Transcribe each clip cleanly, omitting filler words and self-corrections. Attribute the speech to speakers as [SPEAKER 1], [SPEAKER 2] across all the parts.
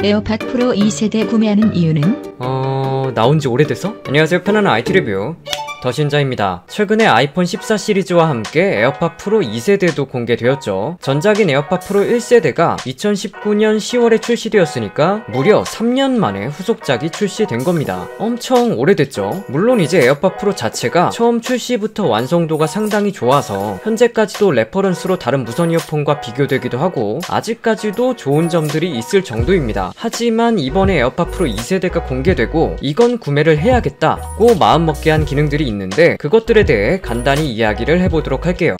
[SPEAKER 1] 에어팟 프로 2세대 구매하는 이유는?
[SPEAKER 2] 나온지 오래돼서? 안녕하세요, 편안한 IT 리뷰 더신자입니다. 최근에 아이폰 14 시리즈와 함께 에어팟 프로 2세대도 공개되었죠. 전작인 에어팟 프로 1세대가 2019년 10월에 출시되었으니까 무려 3년 만에 후속작이 출시된 겁니다. 엄청 오래됐죠. 물론 이제 에어팟 프로 자체가 처음 출시부터 완성도가 상당히 좋아서 현재까지도 레퍼런스로 다른 무선 이어폰과 비교되기도 하고 아직까지도 좋은 점들이 있을 정도입니다. 하지만 이번에 에어팟 프로 2세대가 공개되고 이건 구매를 해야겠다고 마음먹게 한 기능들이 있는데 그것들에 대해 간단히 이야기를 해보도록 할게요.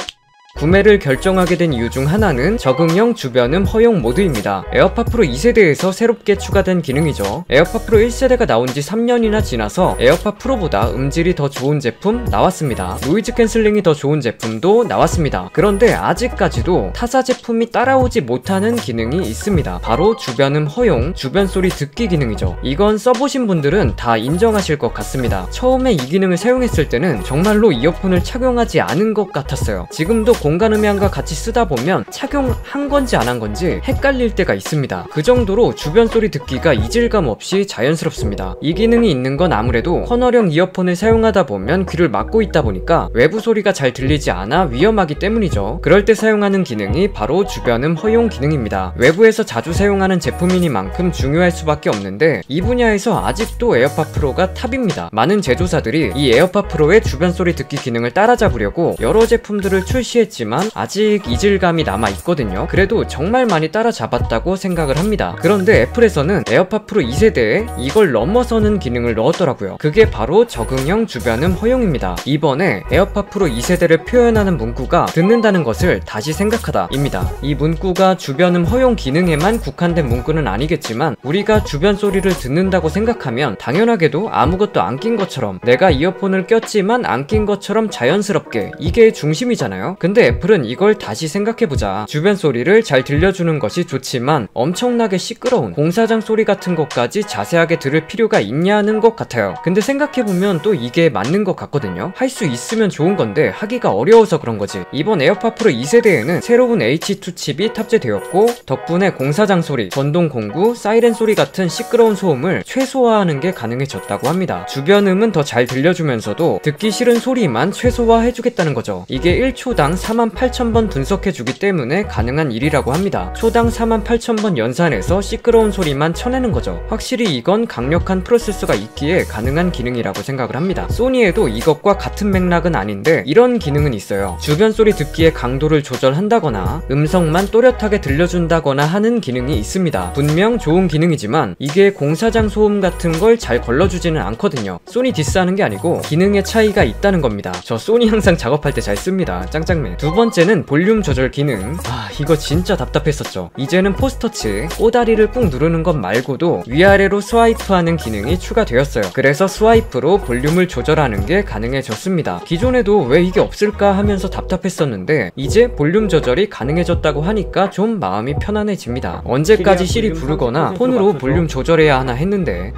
[SPEAKER 2] 구매를 결정하게 된 이유 중 하나는 적응형 주변음 허용 모드입니다. 에어팟 프로 2세대에서 새롭게 추가된 기능이죠. 에어팟 프로 1세대가 나온 지 3년이나 지나서 에어팟 프로보다 음질이 더 좋은 제품 나왔습니다. 노이즈 캔슬링이 더 좋은 제품도 나왔습니다. 그런데 아직까지도 타사 제품이 따라오지 못하는 기능이 있습니다. 바로 주변음 허용, 주변 소리 듣기 기능이죠. 이건 써보신 분들은 다 인정하실 것 같습니다. 처음에 이 기능을 사용했을 때는 정말로 이어폰을 착용하지 않은 것 같았어요. 지금도 공간음향과 같이 쓰다 보면 착용한 건지 안 한 건지 헷갈릴 때가 있습니다. 그 정도로 주변 소리 듣기가 이질감 없이 자연스럽습니다. 이 기능이 있는 건 아무래도 커널형 이어폰을 사용하다 보면 귀를 막고 있다 보니까 외부 소리가 잘 들리지 않아 위험하기 때문이죠. 그럴 때 사용하는 기능이 바로 주변음 허용 기능입니다. 외부에서 자주 사용하는 제품이니만큼 중요할 수밖에 없는데 이 분야에서 아직도 에어팟 프로가 탑입니다. 많은 제조사들이 이 에어팟 프로의 주변 소리 듣기 기능을 따라잡으려고 여러 제품들을 출시했지만 아직 이질감이 남아있거든요. 그래도 정말 많이 따라잡았다고 생각을 합니다. 그런데 애플에서는 에어팟 프로 2세대에 이걸 넘어서는 기능을 넣었더라고요. 그게 바로 적응형 주변음 허용입니다. 이번에 에어팟 프로 2세대를 표현하는 문구가 듣는다는 것을 다시 생각하다 입니다. 이 문구가 주변음 허용 기능에만 국한된 문구는 아니겠지만 우리가 주변 소리를 듣는다고 생각하면 당연하게도 아무것도 안 낀 것처럼 내가 이어폰을 꼈지만 안 낀 것처럼 자연스럽게 이게 중심이잖아요. 근데 애플은 이걸 다시 생각해보자. 주변 소리를 잘 들려주는 것이 좋지만 엄청나게 시끄러운 공사장 소리 같은 것까지 자세하게 들을 필요가 있냐는 것 같아요. 근데 생각해보면 또 이게 맞는 것 같거든요. 할 수 있으면 좋은 건데 하기가 어려워서 그런 거지. 이번 에어팟 프로 2세대에는 새로운 H2 칩이 탑재되었고 덕분에 공사장 소리, 전동 공구, 사이렌 소리 같은 시끄러운 소음을 최소화하는 게 가능해졌다고 합니다. 주변음은 더 잘 들려주면서도 듣기 싫은 소리만 최소화해주겠다는 거죠. 이게 1초당 48,000번 분석해주기 때문에 가능한 일이라고 합니다. 초당 48,000번 연산해서 시끄러운 소리만 쳐내는 거죠. 확실히 이건 강력한 프로세서가 있기에 가능한 기능이라고 생각을 합니다. 소니에도 이것과 같은 맥락은 아닌데 이런 기능은 있어요. 주변 소리 듣기의 강도를 조절한다거나 음성만 또렷하게 들려준다거나 하는 기능이 있습니다. 분명 좋은 기능이지만 이게 공사장 소음 같은 걸 잘 걸러주지는 않거든요. 소니 디스하는 게 아니고 기능의 차이가 있다는 겁니다. 저 소니 항상 작업할 때 잘 씁니다. 짱짱맨. 두 번째는 볼륨 조절 기능. 이거 진짜 답답했었죠. 이제는 포스터치, 꼬다리를 꾹 누르는 것 말고도 위아래로 스와이프하는 기능이 추가되었어요. 그래서 스와이프로 볼륨을 조절하는 게 가능해졌습니다. 기존에도 왜 이게 없을까 하면서 답답했었는데 이제 볼륨 조절이 가능해졌다고 하니까 좀 마음이 편안해집니다. 언제까지 시리 부르거나 폰으로 볼륨 조절해야 하나 했는데.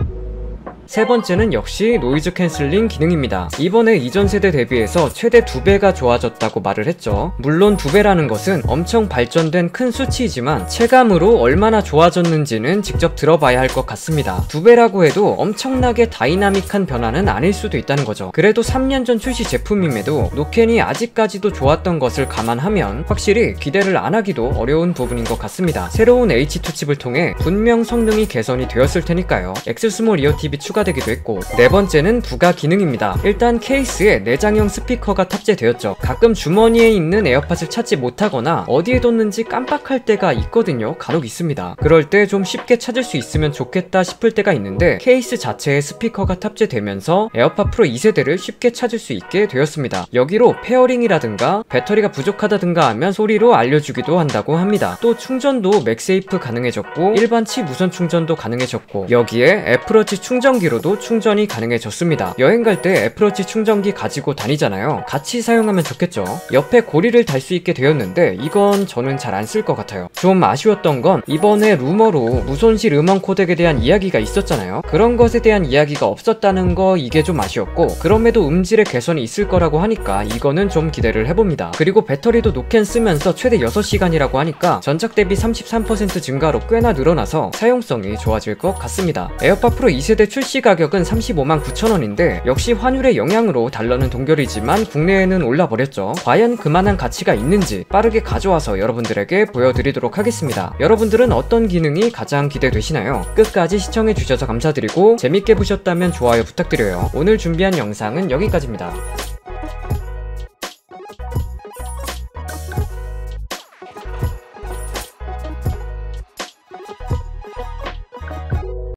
[SPEAKER 2] 세 번째는 역시 노이즈 캔슬링 기능입니다. 이번에 이전 세대 대비해서 최대 2배가 좋아졌다고 말을 했죠. 물론 2배라는 것은 엄청 발전된 큰 수치이지만 체감으로 얼마나 좋아졌는지는 직접 들어봐야 할 것 같습니다. 2배라고 해도 엄청나게 다이나믹한 변화는 아닐 수도 있다는 거죠. 그래도 3년 전 출시 제품임에도 노캔이 아직까지도 좋았던 것을 감안하면 확실히 기대를 안 하기도 어려운 부분인 것 같습니다. 새로운 H2 칩을 통해 분명 성능이 개선이 되었을 테니까요. 엑스스몰 이어 TV 추가되기도 했고, 네 번째는 부가 기능입니다. 일단 케이스에 내장형 스피커가 탑재되었죠. 가끔 주머니에 있는 에어팟을 찾지 못하거나 어디에 뒀는지 깜빡할 때가 있거든요. 간혹 있습니다. 그럴 때 좀 쉽게 찾을 수 있으면 좋겠다 싶을 때가 있는데 케이스 자체에 스피커가 탑재되면서 에어팟 프로 2세대를 쉽게 찾을 수 있게 되었습니다. 여기로 페어링이라든가 배터리가 부족하다든가 하면 소리로 알려주기도 한다고 합니다. 또 충전도 맥세이프 가능해졌고 일반 치 무선 충전도 가능해졌고 여기에 애플워치 충전기 충전기로도 충전이 가능해졌습니다. 여행 갈 때 애플워치 충전기 가지고 다니잖아요. 같이 사용하면 좋겠죠. 옆에 고리를 달 수 있게 되었는데 이건 저는 잘 안 쓸 것 같아요. 좀 아쉬웠던 건 이번에 루머로 무손실 음원 코덱에 대한 이야기가 있었잖아요. 그런 것에 대한 이야기가 없었다는 거, 이게 좀 아쉬웠고, 그럼에도 음질의 개선이 있을 거라고 하니까 이거는 좀 기대를 해봅니다. 그리고 배터리도 노캔 쓰면서 최대 6시간이라고 하니까 전작 대비 33% 증가로 꽤나 늘어나서 사용성이 좋아질 것 같습니다. 에어팟 프로 2세대 출시 가격은 359,000원인데 역시 환율의 영향으로 달러는 동결이지만 국내에는 올라버렸죠. 과연 그만한 가치가 있는지 빠르게 가져와서 여러분들에게 보여드리도록 하겠습니다. 여러분들은 어떤 기능이 가장 기대되시나요? 끝까지 시청해주셔서 감사드리고 재밌게 보셨다면 좋아요 부탁드려요. 오늘 준비한 영상은 여기까지입니다.